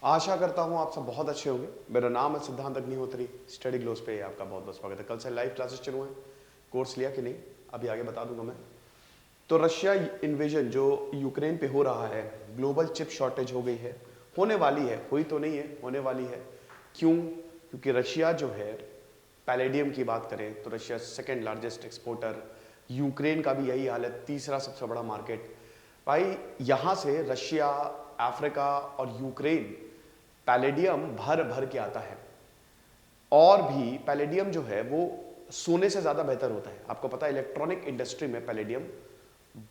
आशा करता हूँ आप सब बहुत अच्छे होंगे। मेरा नाम है सिद्धांत अग्निहोत्री। स्टडी ग्लोस पे आपका बहुत बहुत स्वागत है। कल से लाइव क्लासेस शुरू हैं। कोर्स लिया कि नहीं अभी आगे बता दूंगा मैं। तो रशिया इन्वेजन जो यूक्रेन पे हो रहा है, ग्लोबल चिप शॉर्टेज हो गई है, होने वाली है, हुई तो नहीं है, होने वाली है। क्यों? क्योंकि रशिया जो है, पैलेडियम की बात करें तो Russia second largest exporter, Ukraine का भी यही हाल है, तीसरा सबसे बड़ा मार्केट। भाई यहां से रशिया, अफ्रीका और यूक्रेन पैलेडियम भर भर के आता है। और भी पैलेडियम जो है वो सोने से ज्यादा बेहतर होता है। आपको पता है इलेक्ट्रॉनिक इंडस्ट्री में पैलेडियम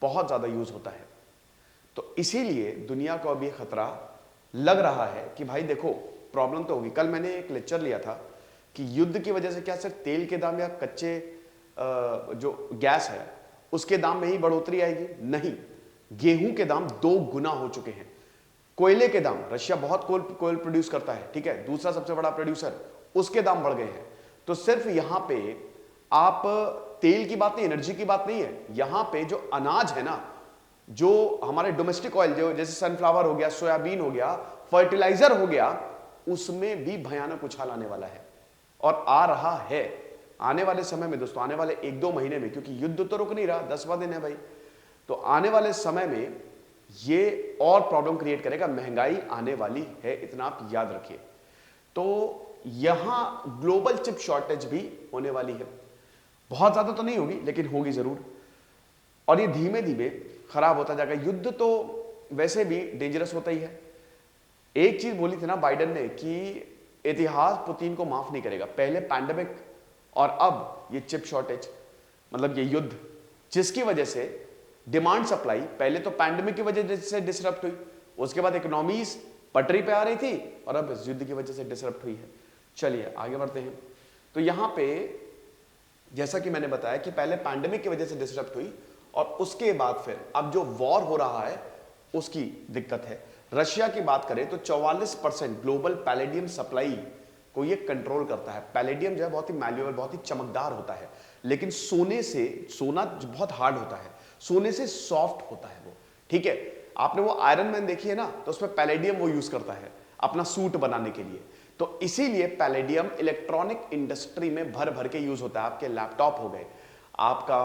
बहुत ज्यादा यूज होता है। तो इसीलिए दुनिया को अब ये खतरा लग रहा है कि भाई देखो प्रॉब्लम तो होगी। कल मैंने एक लेक्चर लिया था कि युद्ध की वजह से क्या सिर्फ तेल के दाम या कच्चे जो गैस है उसके दाम में ही बढ़ोतरी आएगी? नहीं, गेहूं के दाम 2 गुना हो चुके हैं। कोयले के दाम, रशिया बहुत कोयल प्रोड्यूस करता है, ठीक है, दूसरा सबसे बड़ा प्रोड्यूसर, उसके दाम बढ़ गए हैं। तो सिर्फ यहां पे आप तेल की बात नहीं, एनर्जी की बात नहीं है, यहां पे जो अनाज है ना, जो हमारे डोमेस्टिक ऑयल जो जैसे सनफ्लावर हो गया, सोयाबीन हो गया, फर्टिलाइजर हो गया, उसमें भी भयानक उछाल आने वाला है और आ रहा है आने वाले समय में दोस्तों, आने वाले 1-2 महीने में, क्योंकि युद्ध तो रुक नहीं रहा, 10वां दिन है भाई। तो आने वाले समय में ये और प्रॉब्लम क्रिएट करेगा, महंगाई आने वाली है, इतना आप याद रखिए। तो यहां ग्लोबल चिप शॉर्टेज भी होने वाली है। बहुत ज्यादा तो नहीं होगी लेकिन होगी जरूर, और ये धीमे धीमे खराब होता जाएगा। युद्ध तो वैसे भी डेंजरस होता ही है। एक चीज बोली थी ना बाइडेन ने कि इतिहास पुतिन को माफ नहीं करेगा। पहले पैंडेमिक और अब ये चिप शॉर्टेज, मतलब ये युद्ध, जिसकी वजह से डिमांड सप्लाई पहले तो पैंडेमिक की वजह से डिसरप्ट हुई, उसके बाद इकोनॉमीज पटरी पे आ रही थी और अब इस युद्ध की वजह से डिसरप्ट हुई है। चलिए आगे बढ़ते हैं। तो यहां पे जैसा कि मैंने बताया कि पहले पैंडेमिक की वजह से डिसरप्ट हुई और उसके बाद फिर अब जो वॉर हो रहा है उसकी दिक्कत है। रशिया की बात करें तो 44% ग्लोबल पैलेडियम सप्लाई को ये कंट्रोल करता है। पैलेडियम जो है बहुत ही मैल्यूएबल, बहुत ही चमकदार होता है, लेकिन सोना बहुत हार्ड होता है, सोने से सॉफ्ट होता है वो, ठीक है। आपने वो आयरन मैन देखी है ना, तो उसमें पैलेडियम वो यूज करता है अपना सूट बनाने के लिए। तो इसीलिए पैलेडियम इलेक्ट्रॉनिक इंडस्ट्री में भर भर के यूज होता है। आपके लैपटॉप हो गए, आपका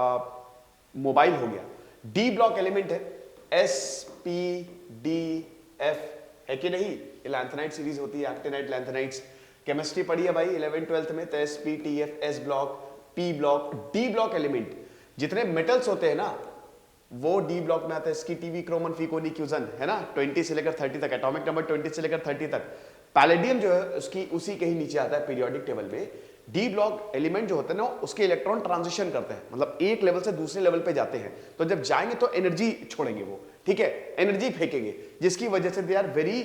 मोबाइल हो गया, डी ब्लॉक एलिमेंट है, SPDF है कि नहीं? लैंथेनाइट सीरीज होती है, एक्टिनाइट लैंथेनाइट्स। केमिस्ट्री पढ़ी है भाई 11th-12th में, तो SPTF, S block, P block, D block element, जितने मेटल्स होते हैं ना वो डी ब्लॉक में आते हैं। इसकी टीवी क्रोमन फीकोनी क्यूजन है ना, 20 से लेकर 30 तक, एटॉमिक नंबर 20 से लेकर 30 तक। पैलेडियम जो है उसकी उसी के ही नीचे आता है पीरियोडिक टेबल में। डी ब्लॉक एलिमेंट जो होते हैं ना, उसके इलेक्ट्रॉन ट्रांजिशन करते हैं, मतलब एक लेवल से दूसरे लेवल पे जाते हैं। तो जब जाएंगे तो एनर्जी छोड़ेंगे वो, ठीक है, एनर्जी फेंकेंगे, जिसकी वजह से दे आर वेरी,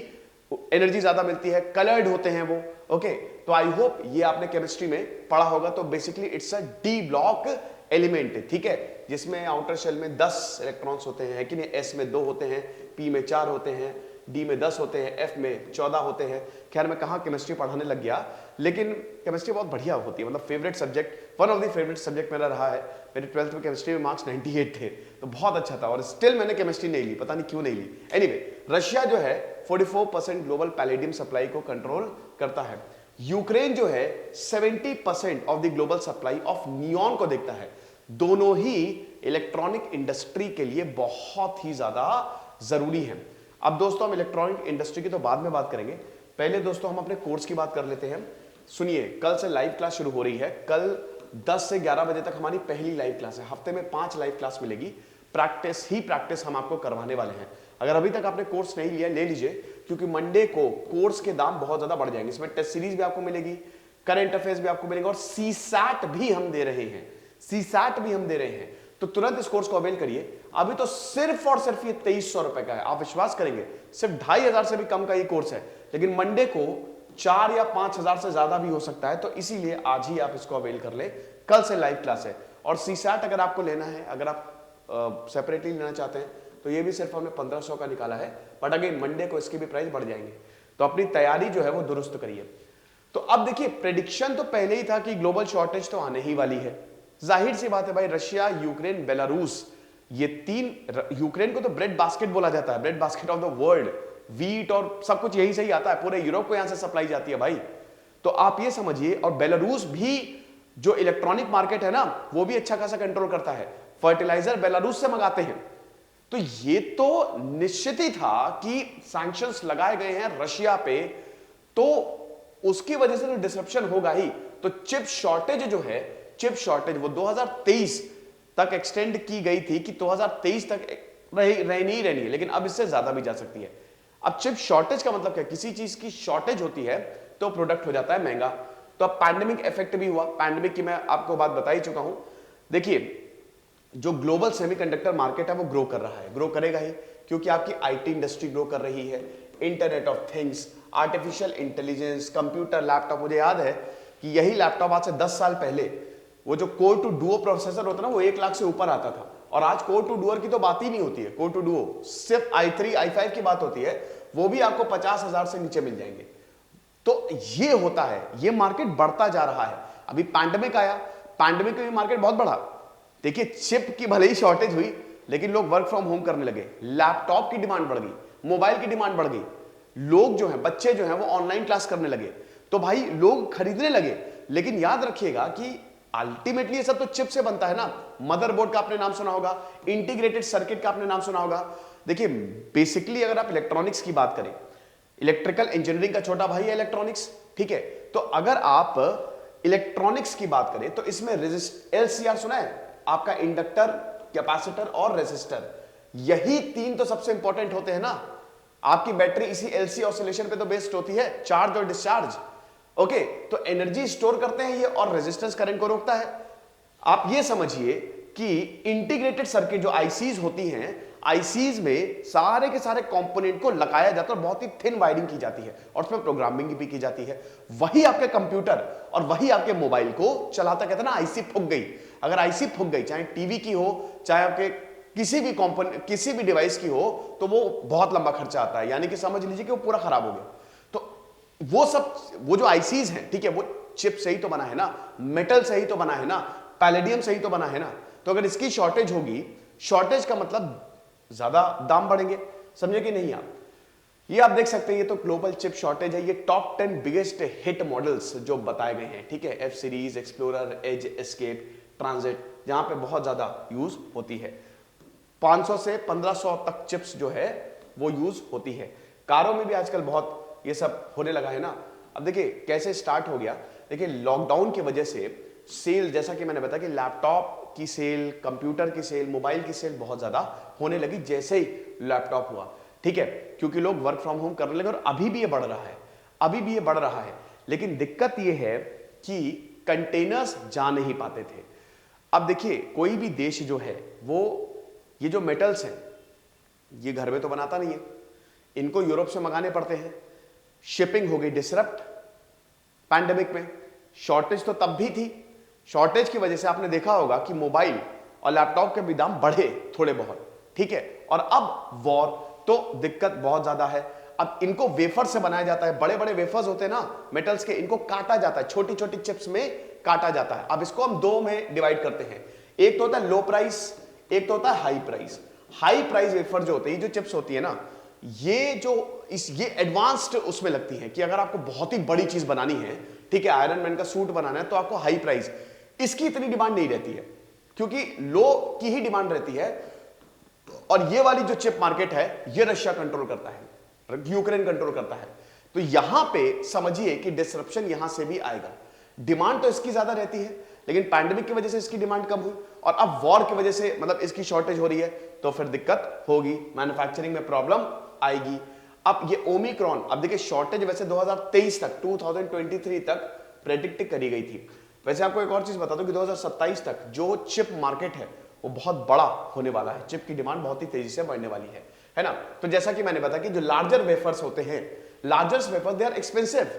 एनर्जी ज्यादा मिलती है, कलर्ड होते हैं वो, ओके। तो आई होप ये आपने केमिस्ट्री में पढ़ा होगा। तो basically it's a D block element, ठीक है, जिसमें आउटर शेल में 10 इलेक्ट्रॉन्स होते हैं, है कि नहीं? S में 2 होते हैं, P में 4 होते हैं, D में 10 होते हैं, F में 14 होते हैं। खैर मैं कहाँ केमिस्ट्री पढ़ाने लग गया, लेकिन केमिस्ट्री बहुत बढ़िया होती है, मतलब favourite subject, one of the favourite subject मेरा रहा है। मेरे 12th में केमिस्ट्री में मार्क्स 98 थे, तो बहुत अच्छा था, और स्टिल मैंने केमिस्ट्री नहीं ली, पता नहीं क्यों नहीं ली। एनीवे, रशिया जो है 44% ग्लोबल पैलेडियम सप्लाई को कंट्रोल करता है। यूक्रेन जो है 70% of the global supply of neon को देखता है। दोनों ही इलेक्ट्रॉनिक इंडस्ट्री के लिए बहुत ही ज्यादा जरूरी है। अब दोस्तों हम इलेक्ट्रॉनिक इंडस्ट्री की तो बाद में बात करेंगे, पहले दोस्तों हम अपने कोर्स की बात कर लेते हैं। सुनिए, कल से लाइव क्लास शुरू हो रही है। कल 10 से 11 बजे तक हमारी पहली लाइव क्लास है। हफ्ते में 5 लाइव क्लास मिलेगी, प्रैक्टिस हम आपको करवाने वाले हैं। अगर अभी तक आपने कोर्स नहीं लिया, ले लीजिए, क्योंकि मंडे को कोर्स के दाम बहुत ज्यादा बढ़ जाएंगे। इसमें टेस्ट सीरीज भी आपको मिलेगी, करंट अफेयर्स भी आपको मिलेगा, और सीसैट भी हम दे रहे हैं, सीसैट भी हम दे रहे हैं। तो तुरंत इस कोर्स को अवेल करिए। अभी तो सिर्फ और सिर्फ ये 2300 रुपए का है। आप विश्वास करेंगे, सिर्फ 2500 से भी कम का ये कोर्स है, लेकिन मंडे को 4 या 5000 से ज्यादा भी हो सकता है। तो इसीलिए आज ही आप इसको अवेल कर ले। कल से लाइव क्लास है। और सीसैट अगर आपको लेना है, अगर आप सेपरेटली लेना चाहते हैं, तो ये भी सिर्फ हमने 1500 का निकाला है, बट अगेन मंडे को इसके भी प्राइस बढ़ जाएंगे। तो अपनी तैयारी जो है वो दुरुस्त करिए। तो अब देखिए, प्रेडिक्शन तो पहले ही था कि ग्लोबल शॉर्टेज तो आने ही वाली है। जाहिर सी बात है भाई, रशिया, यूक्रेन, बेलारूस, ये 3, यूक्रेन को तो ब्रेड बास्केट बोला जाता है, bread basket of the world, wheat और सब कुछ यहीं से ही आता है, पूरे यूरोप को यहां से सप्लाई जाती है भाई। तो आप ये समझिए, और बेलारूस भी जो इलेक्ट्रॉनिक मार्केट है ना, वो भी अच्छा खासा कंट्रोल करता है। फर्टिलाइजर बेलारूस से मंगाते हैं। तो ये तो निश्चित ही था कि सैंक्शंस लगाए गए हैं रशिया पे, तो उसकी वजह से तो डिसरप्शन होगा ही। तो चिप शॉर्टेज जो है, चिप शॉर्टेज वो 2023 तक एक्सटेंड की गई थी कि 2023 तक रहनी ही रहनी है, लेकिन अब इससे ज्यादा भी जा सकती है। अब चिप शॉर्टेज का मतलब क्या, किसी चीज की शॉर्टेज होती है तो प्रोडक्ट हो जाता है महंगा। तो अब पैंडेमिक इफेक्ट भी हुआ, पैंडेमिक की मैं आपको बात बता ही चुका हूं। देखिए, जो ग्लोबल सेमीकंडक्टर मार्केट है वो ग्रो कर रहा है, ग्रो करेगा ही, क्योंकि आपकी आईटी इंडस्ट्री ग्रो कर रही है, internet of things, artificial intelligence, computer, laptop. मुझे याद है कि यही लैपटॉप आज से 10 साल पहले वो जो कोर टू डुओ प्रोसेसर होता ना, वो 1 लाख से ऊपर आता था, और आज कोर टू डुओर की तो बात ही नहीं होती है। कोर टू डुओ सिर्फ i3 i5 की बात होती है, वो भी आपको 50,000 से नीचे मिल जाएंगे। तो ये होता है, ये मार्केट बढ़ता जा रहा है। अभी पैंडेमिक आया, पैंडेमिक में भी मार्केट बहुत बढ़ा। देखिए, चिप की भले ही शॉर्टेज हुई, लेकिन लोग वर्क फ्रॉम होम करने लगे, लैपटॉप की डिमांड बढ़ गई, मोबाइल की डिमांड बढ़ गई, लोग जो हैं, बच्चे जो हैं वो ऑनलाइन क्लास करने लगे, तो भाई लोग खरीदने लगे। लेकिन याद रखिएगा कि अल्टीमेटली ये सब तो चिप से बनता है ना। मदरबोर्ड का आपने नाम सुना होगा, इंटीग्रेटेड सर्किट का आपने नाम सुना होगा। देखिए, बेसिकली अगर आप इलेक्ट्रॉनिक्स की बात करें, इलेक्ट्रिकल इंजीनियरिंग का छोटा भाई है इलेक्ट्रॉनिक्स, ठीक है। तो अगर आप इलेक्ट्रॉनिक्स की बात करें तो इसमें LCR सुना है आपका, इंडक्टर, कैपेसिटर और रेजिस्टर, यही 3 तो सबसे इंपॉर्टेंट होते हैं ना। आपकी बैटरी इसी LC ऑसिलेशन पे तो बेस्ड होती है, चार्ज और डिस्चार्ज। ओके, तो एनर्जी स्टोर करते हैं ये, और रेजिस्टेंस करंट को रोकता है। आप ये समझिए कि इंटीग्रेटेड सर्किट जो आईसीज होती हैं, आईसीज में सारे के सारे कंपोनेंट को लगाया जाता है और बहुत ही थिन वायरिंग की जाती है, और उसमें प्रोग्रामिंग भी की जाती है। वही आपके कंप्यूटर और वही आपके मोबाइल को चलाता, कहते हैं ना आईसी फूक गई। अगर आईसी फूक गई, चाहे टीवी की हो, चाहे आपके किसी भी कंपोनेंट, किसी भी डिवाइस की हो, तो वो बहुत लंबा खर्चा आता है, यानी कि समझ लीजिए कि वो पूरा खराब हो गया। वो सब, वो जो आईसीज हैं, ठीक है, वो चिप से ही तो बना है ना, मेटल से ही तो बना है ना, पैलेडियम से ही तो बना है ना। तो अगर इसकी शॉर्टेज होगी, शॉर्टेज का मतलब ज्यादा दाम बढ़ेंगे, समझे कि नहीं आप। ये आप देख सकते हैं, ये तो ग्लोबल चिप शॉर्टेज है। ये टॉप 10 बिगेस्ट हिट मॉडल्स जो बताए गए हैं, ठीक है, F series, Explorer, Edge, Escape, Transit, जहां पे बहुत ज्यादा यूज होती है। 500 से 1500 तक चिप्स जो है वो यूज होती है। कारों में भी आजकल बहुत ये सब होने लगा है ना। अब देखिए कैसे स्टार्ट हो गया। देखिए, लॉकडाउन की वजह से सेल, जैसा कि मैंने बताया कि लैपटॉप की सेल, कंप्यूटर की सेल, मोबाइल की सेल बहुत ज्यादा होने लगी जैसे ही लैपटॉप हुआ, ठीक है, क्योंकि लोग वर्क फ्रॉम होम करने लगे। और अभी भी ये बढ़ रहा है, अभी भी ये बढ़ रहा है। लेकिन दिक्कत ये है कि कंटेनर्स जा नहीं पाते थे। अब देखिए, कोई भी देश जो है वो ये जो मेटल्स हैं, ये घर में तो बनाता नहीं है, इनको यूरोप से मंगाने पड़ते हैं। शिपिंग हो गई डिसरप्ट पैंडेमिक में। शॉर्टेज तो तब भी थी, शॉर्टेज की वजह से आपने देखा होगा कि मोबाइल और लैपटॉप के भी दाम बढ़े थोड़े बहुत, ठीक है। और अब वॉर, तो दिक्कत बहुत ज्यादा है। अब इनको वेफर से बनाया जाता है, बड़े बड़े वेफर्स होते हैं ना मेटल्स के, इनको काटा जाता है, छोटी छोटी चिप्स में काटा जाता है। अब इसको हम 2 में डिवाइड करते हैं, एक तो होता है लो प्राइस, एक तो होता है high price. High price wafer जो होते हैं, ये जो चिप्स होती है ना, ये एडवांस्ड उसमें लगती है कि अगर आपको बहुत ही बड़ी चीज बनानी है, ठीक है, आयरन मैन का सूट बनाना है, तो आपको हाई प्राइस, इसकी इतनी डिमांड नहीं रहती है, क्योंकि लो की ही डिमांड रहती है। और ये वाली जो चिप मार्केट है, ये रशिया कंट्रोल करता है, यूक्रेन कंट्रोल करता है। तो यहां पे समझिए कि डिसरप्शन यहां से भी आएगा। डिमांड तो इसकी ज्यादा रहती है, लेकिन पैंडेमिक की वजह से इसकी डिमांड कम हुई, और अब वॉर की वजह से मतलब इसकी शॉर्टेज हो रही है, तो फिर दिक्कत होगी, मैन्युफैक्चरिंग में प्रॉब्लम आएगी। अब ये ओमिक्रॉन, अब देखिए शॉर्टेज वैसे 2023 तक, 2023 तक प्रेडिक्ट करी गई थी। वैसे आपको एक और चीज बता दूं कि 2027 तक जो चिप मार्केट है वो बहुत बड़ा होने वाला है, चिप की डिमांड बहुत ही तेजी से बढ़ने वाली है ना। तो जैसा कि मैंने बताया कि जो लार्जर वेफर्स होते हैं, larger wafer they are expensive,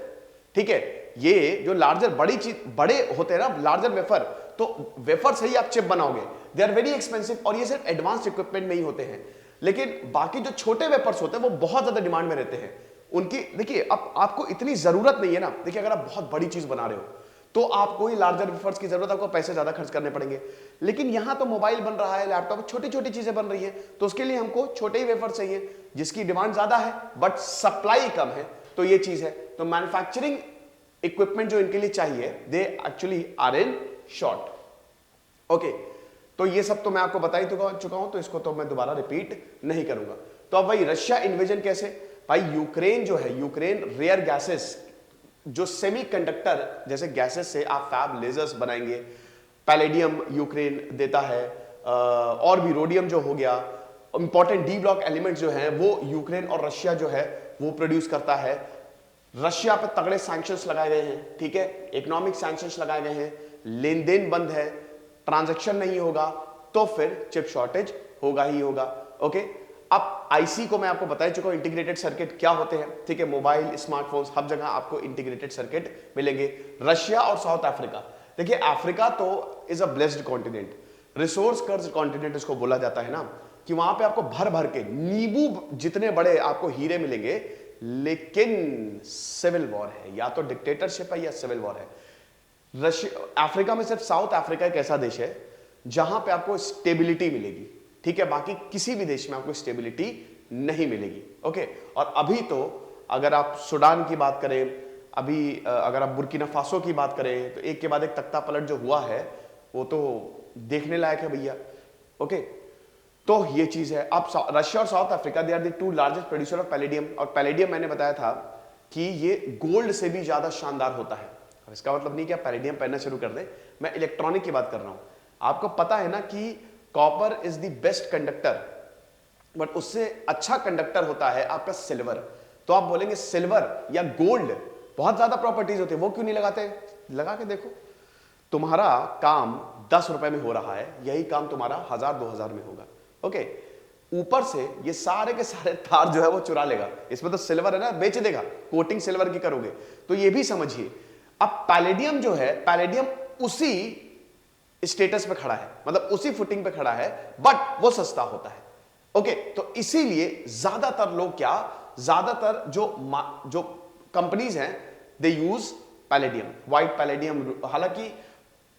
ठीक है। ये जो लार्जर बड़ी चीज, बड़े होते हैं ना लार्जर वेफर, तो वेफर से ही आप चिप बनाओगे, दे आर वेरी एक्सपेंसिव, और ये सिर्फ एडवांस्ड इक्विपमेंट में ही होते हैं। लेकिन बाकी जो छोटे वेफर्स होते हैं वो बहुत ज्यादा डिमांड में रहते हैं उनकी। देखिए, अब आपको इतनी जरूरत नहीं है ना। देखिए, अगर आप बहुत बड़ी चीज बना रहे हो तो आपको ही लार्जर वेफर्स की जरूरत, आपको पैसे ज्यादा खर्च करने पड़ेंगे। लेकिन यहां तो मोबाइल बन रहा है, लैपटॉप, छोटी छोटी चीजें बन रही है, तो उसके लिए हमको छोटे ही वेफर चाहिए जिसकी डिमांड ज्यादा है बट सप्लाई कम है। तो ये चीज है। तो मैन्युफैक्चरिंग इक्विपमेंट जो इनके लिए चाहिए, they actually are in short. Okay, तो ये सब तो मैं आपको बता ही चुका हूं, तो इसको तो मैं दोबारा रिपीट नहीं करूंगा। तो अब भाई रशिया इन्वेजन कैसे? भाई यूक्रेन जो है, यूक्रेन रेयर गैसेस, जो सेमीकंडक्टर जैसे गैसेस से आप फैब लेजर्स बनाएंगे, पैलेडियम यूक्रेन देता है, और भी रोडियम जो हो गया, इंपॉर्टेंट डी ब्लॉक एलिमेंट्स जो हैं वो यूक्रेन और रशिया जो है वो प्रोड्यूस करता है। रशिया पे तगड़े सैंक्शंस लगाए गए हैं, ठीक है, इकोनॉमिक सैंक्शंस लगाए गए हैं, लेन देन बंद है, ट्रांजैक्शन नहीं होगा, तो फिर चिप शॉर्टेज होगा ही होगा। ओके, अब आईसी को मैं आपको बता चुका हूं, इंटीग्रेटेड सर्किट क्या होते हैं, ठीक है, मोबाइल, स्मार्टफोन्स, हर जगह आपको इंटीग्रेटेड सर्किट मिलेंगे। रशिया और साउथ अफ्रीका, देखिए अफ्रीका तो is a blessed continent, resource कर्ज कॉन्टिनेंट इसको बोला जाता है ना, कि वहां पे आपको भर भर के नींबू जितने बड़े आपको हीरे मिलेंगे, लेकिन सिविल वॉर है, या तो डिक्टेटरशिप है या सिविल वॉर है। रशिया, अफ्रीका में सिर्फ साउथ अफ्रीका एक ऐसा देश है जहां पे आपको स्टेबिलिटी मिलेगी, ठीक है, बाकी किसी भी देश में आपको स्टेबिलिटी नहीं मिलेगी। ओके, और अभी तो अगर आप सूडान की बात करें, अभी अगर आप बुर्किना फासो की बात करें, तो एक के बाद एक तख्ता पलट जो हुआ है वो तो देखने लायक है भैया। ओके, तो ये चीज है। अब रशिया और South Africa, they are the two largest producer of palladium, और पैलेडियम मैंने बताया था कि ये गोल्ड से भी ज्यादा शानदार होता है। अब इसका मतलब नहीं कि आप पैलेडियम पहनना शुरू कर दें, मैं इलेक्ट्रॉनिक की बात कर रहा हूं। आपको पता है ना कि copper is the best conductor, but उससे अच्छा कंडक्टर होता है आपका सिल्वर। तो आप बोलेंगे सिल्वर या गोल्ड बहुत ज्यादा प्रॉपर्टीज होती है, वो क्यों नहीं लगाते? लगा के देखो, तुम्हारा काम 10 रुपए में हो रहा है, यही काम तुम्हारा 1000-2000 में होगा। ओके, ऊपर से ये सारे के सारे तार जो है वो चुरा लेगा, इसमें तो सिल्वर है ना, बेच देगा, कोटिंग सिल्वर की करोगे। तो ये भी समझिए, अब पैलेडियम जो है, पैलेडियम उसी स्टेटस पे खड़ा है, मतलब उसी फुटिंग पे खड़ा है, बट वो सस्ता होता है। ओके, तो इसीलिए ज्यादातर लोग क्या, ज्यादातर जो कंपनीज हैं, दे यूज पैलेडियम, व्हाइट पैलेडियम। हालांकि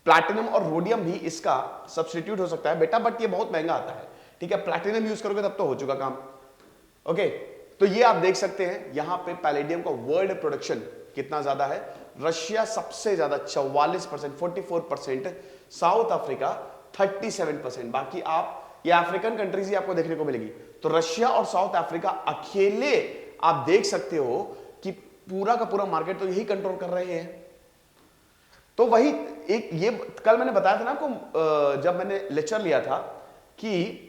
प्लैटिनम और रोडियम भी इसका सब्स्टिट्यूट हो सकता है बेटा, बट ये बहुत महंगा आता है, ठीक है, प्लैटिनम यूज करोगे तब तो हो चुका काम। ओके, तो ये आप देख सकते हैं यहां पे पैलेडियम का वर्ल्ड प्रोडक्शन कितना ज्यादा है। रशिया सबसे ज्यादा 44%, 44%, साउथ अफ्रीका 37%, बाकी आप ये अफ्रीकन कंट्रीज ही आपको देखने को मिलेगी। तो रशिया और साउथ अफ्रीका अकेले आप देख सकते हो कि पूरा का पूरा मार्केट तो यही कंट्रोल कर रहे हैं। तो वही एक, ये कल मैंने बताया था ना आपको, जब मैंने लेक्चर लिया था, कि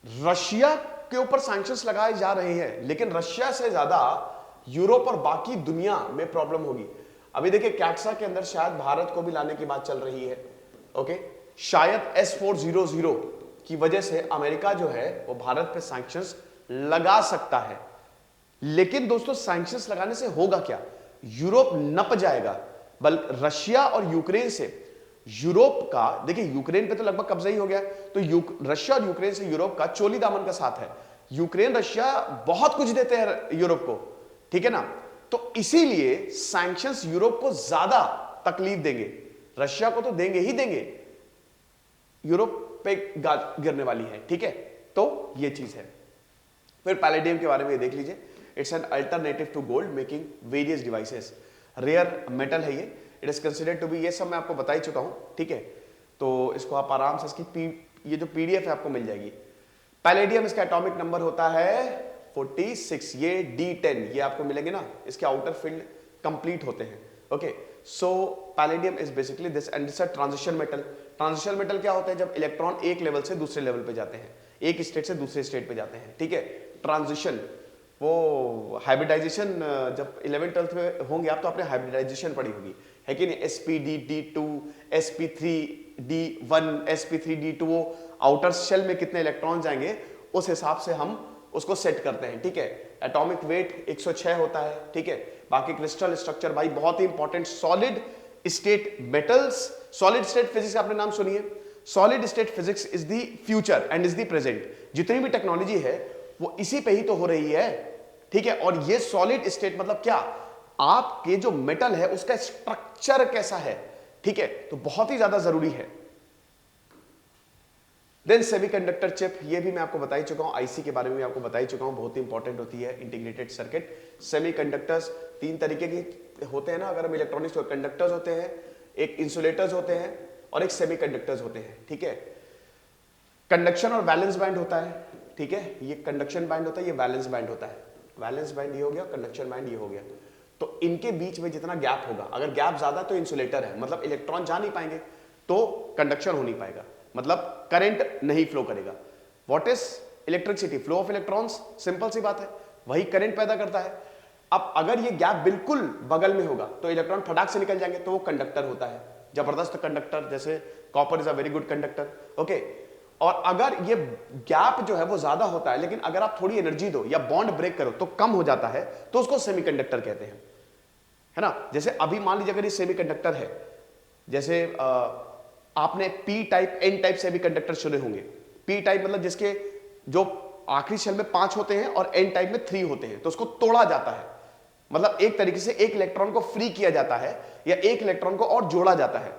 रशिया के ऊपर सैंक्शंस लगाए जा रहे हैं, लेकिन रशिया से ज्यादा यूरोप और बाकी दुनिया में प्रॉब्लम होगी। अभी देखिए कैट्सा के अंदर शायद भारत को भी लाने की बात चल रही है। ओके, शायद S-400 की वजह से अमेरिका जो है वो भारत पे सैंक्शंस लगा सकता है। लेकिन दोस्तों सैंक्शंस लगाने से होगा क्या? यूरोप नप जाएगा। बल्कि रशिया और यूक्रेन से यूरोप का, देखिए यूक्रेन पे तो लगभग कब्जा ही हो गया, तो रशिया और यूक्रेन से यूरोप का चोली दामन का साथ है। यूक्रेन रशिया बहुत कुछ देते हैं यूरोप को, ठीक है ना, तो इसीलिए सैंक्शंस यूरोप को ज्यादा तकलीफ देंगे। रशिया को तो देंगे ही देंगे, यूरोप पे गिरने वाली है, ठीक है। तो ये चीज है। फिर पैलेडियम के बारे में देख लीजिए, it's an alternative to gold making various devices, rare metal है ये, it is considered to be, ये सब मैं आपको बता ही चुका हूं, ठीक है। तो इसको आप आराम से इसकी ये जो पीडीएफ है आपको मिल जाएगी। पैलेडियम, इसका एटॉमिक नंबर होता है 46, ये D10, ये आपको मिलेंगे ना, इसके आउटर फील्ड कंप्लीट होते हैं। Okay, so palladium is basically this, and this transition metal. Transition metal क्या होता है? जब इलेक्ट्रॉन एक लेवल से दूसरे लेवल पे जाते हैं, एक स्टेट से दूसरे स्टेट पे जाते हैं, ठीक है। ट्रांजिशन, वो हाइब्रिडाइजेशन, जब 11th-12th में होंगे आप तो आपने हाइब्रिडाइजेशन पढ़ी होगी, है कि नहीं, sp_d_2, sp3d1, sp3d2, वो आउटर शेल में कितने इलेक्ट्रॉन जाएंगे उस हिसाब से हम उसको सेट करते हैं, ठीक है। एटॉमिक वेट 106 होता है, ठीक है। बाकी क्रिस्टल स्ट्रक्चर भाई बहुत ही important, solid state metals, solid state physics आपने नाम सुनिए, solid state physics is the future and is the present. जितनी भी टेक्नोलॉजी है वो इसी पे ही तो हो रही है, ठीक है। और ये सॉलिड स्टेट मतलब क्या? आपके जो मेटल है उसका स्ट्रक्चर कैसा है, ठीक है, तो बहुत ही ज्यादा जरूरी है। देन सेमीकंडक्टर चिप, ये भी मैं आपको बता ही चुका हूं, आईसी के बारे में भी आपको बता ही चुका हूं, बहुत ही इंपॉर्टेंट होती है इंटीग्रेटेड सर्किट। सेमीकंडक्टर्स तीन तरीके के होते हैं ना, अगर हम इलेक्ट्रॉनिक्स, तो कंडक्टर्स होते हैं, एक इंसुलेटर्स होते हैं और एक सेमीकंडक्टर्स होते हैं, ठीक है। कंडक्शन और वैलेंस बैंड होता है, ठीक है, ये कंडक्शन बैंड होता है, ये वैलेंस बैंड होता है। वैलेंस बैंड ये हो गया, कंडक्शन बैंड ये हो गया। तो इनके बीच में जितना गैप होगा, अगर गैप ज्यादा तो इंसुलेटर है, मतलब इलेक्ट्रॉन जा नहीं पाएंगे, तो कंडक्शन हो नहीं पाएगा, मतलब करंट नहीं फ्लो करेगा। What is electricity? Flow of electrons, simple सी बात है, वही करंट पैदा करता है। अब अगर ये गैप बिल्कुल बगल में होगा तो इलेक्ट्रॉन फटाक से निकल जाएंगे, तो वो कंडक्टर होता है, जबरदस्त कंडक्टर, जैसे copper is a very good conductor, okay. और अगर ये गैप जो है वो ज्यादा होता है, लेकिन अगर आप थोड़ी एनर्जी दो या बॉन्ड ब्रेक करो तो कम हो जाता है, तो उसको सेमीकंडक्टर कहते हैं, है ना। जैसे अभी मान लीजिए अगर ये सेमीकंडक्टर है, जैसे आपने P type, N type semiconductor सुने होंगे। पी टाइप मतलब जिसके जो आखिरी शेल में 5 होते हैं और एन टाइप में 3 होते हैं, तो उसको तोड़ा जाता है, मतलब एक तरीके से एक इलेक्ट्रॉन को फ्री किया जाता है या एक इलेक्ट्रॉन को और जोड़ा जाता है।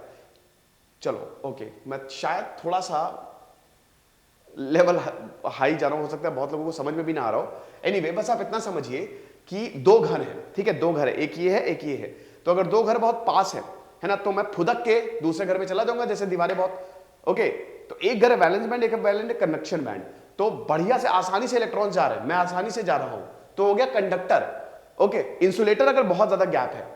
चलो ओके, मैं शायद थोड़ा सा लेवल हाई जा रहा हूं, हो सकता है बहुत लोगों को समझ में भी ना आ रहा हो। एनीवे, बस आप इतना समझिए कि 2 घर हैं, ठीक है, 2 घर है, एक ये है एक ये है। तो अगर 2 घर बहुत पास है ना, तो मैं फुदक के दूसरे घर में चला जाऊंगा, जैसे दीवारें बहुत, ओके। तो एक घर है वैलेंस बैंड, एक वैलेंस है कंडक्शन बैंड। तो बढ़िया से आसानी से इलेक्ट्रॉन जा रहे हैं, मैं आसानी से जा रहा हूं, तो हो गया कंडक्टर, ओके। इंसुलेटर अगर बहुत ज्यादा गैप है,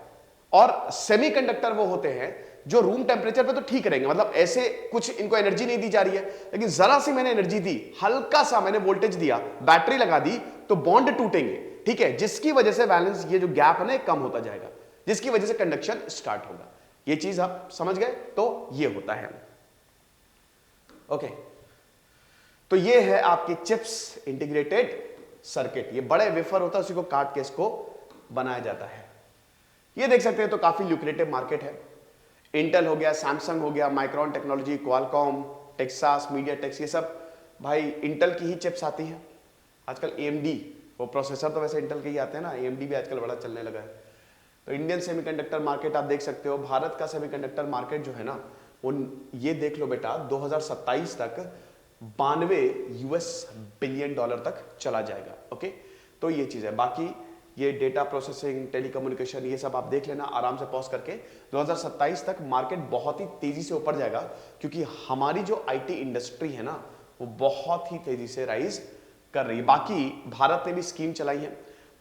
और सेमीकंडक्टर वो होते हैं जो रूम टेम्परेचर पे तो ठीक रहेंगे, मतलब ऐसे कुछ इनको एनर्जी नहीं दी जा रही है, लेकिन जरा सी मैंने एनर्जी दी, हल्का सा मैंने वोल्टेज दिया, बैटरी लगा दी, तो बॉन्ड टूटेंगे, ठीक है, जिसकी वजह से वैलेंस, ये जो गैप है ना, कम होता जाएगा, जिसकी वजह से कंडक्शन स्टार्ट होगा। ये चीज आप समझ गए, तो ये होता है, ओके। तो ये है आपकी चिप्स इंटीग्रेटेड सर्किट। ये बड़े वेफर होता है, उसी को काट के इसको बनाया जाता है। ये देख सकते हैं, तो काफी ल्यूक्रेटिव मार्केट है। इंटेल हो गया, सैमसंग हो गया, micron technology, Qualcomm, Texas, MediaTek, ये सब भाई इंटेल की ही चिप्स आती हैं। आजकल एएमडी, वो प्रोसेसर तो वैसे इंटेल के ही आते हैं ना, एएमडी भी आजकल बड़ा चलने लगा है। तो इंडियन सेमीकंडक्टर मार्केट आप देख सकते हो। भारत का सेमीकंडक्टर मार्केट जो है ना, वो ये देख लो बेटा, 2027 तक 92 यूएस बिलियन डॉलर तक चला जाएगा, ओके। तो ये चीज है। बाकी ये डेटा प्रोसेसिंग, टेलीकम्युनिकेशन, ये सब आप देख लेना आराम से पॉज करके। 2027 तक मार्केट बहुत ही तेजी से ऊपर जाएगा, क्योंकि हमारी जो आईटी इंडस्ट्री है ना, वो बहुत ही तेजी से राइज कर रही है। बाकी भारत ने भी स्कीम चलाई है,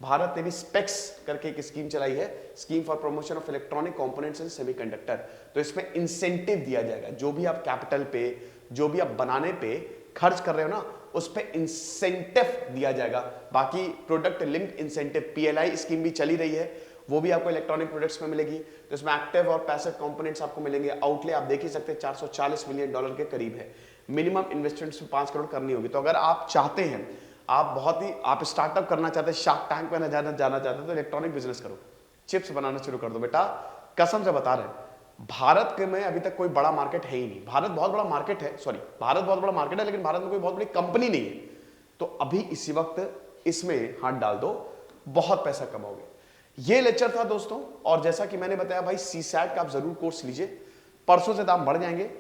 भारत ने भी स्पेक्स करके एक स्कीम चलाई है, scheme for promotion of electronic components and semiconductor. तो इसमें इंसेंटिव दिया जाएगा, जो भी आप कैपिटल पे, जो भी आप बनाने पे खर्च कर रहे हो ना, उस पे इंसेंटिव दिया जाएगा। बाकी product linked incentive, PLI scheme भी चली रही है, वो भी आपको इलेक्ट्रॉनिक प्रोडक्ट्स में मिलेगी। तो इसमें एक्टिव और पैसिव कंपोनेंट्स आपको मिलेंगे। आउटले आप देख ही सकते हैं, 440 मिलियन डॉलर के करीब है। मिनिमम इन्वेस्टमेंट्स 5 करोड़ करनी होगी। तो अगर आप चाहते हैं, आप स्टार्टअप करना चाहते हैं, शार्क टैंक पे जाना चाहते हैं, तो इलेक्ट्रॉनिक बिजनेस करो, चिप्स बनाना शुरू कर दो बेटा। कसम से बता रहे हैं, भारत के में अभी तक कोई बड़ा मार्केट है ही नहीं। भारत बहुत बड़ा मार्केट है, सॉरी, भारत बहुत बड़ा मार्केट है, लेकिन भारत में कोई बहुत बड़ी कंपनी नहीं है। तो अभी इसी वक्त इसमें हाथ डाल दो, बहुत पैसा कमाओगे। ये लेक्चर था दोस्तों, और जैसा कि मैंने बताया भाई, सीसैट का आप जरूर कोर्स लीजिए, परसों से दाम बढ़ जाएंगे।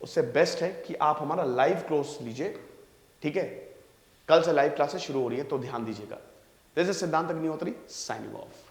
उससे बेस्ट है कि आप हमारा लाइव कोर्स लीजिए, ठीक है। कल से लाइव क्लासेस शुरू हो रही है, तो ध्यान दीजिएगा। दिस इज सिद्धांत अग्निहोत्री, साइनिंग ऑफ।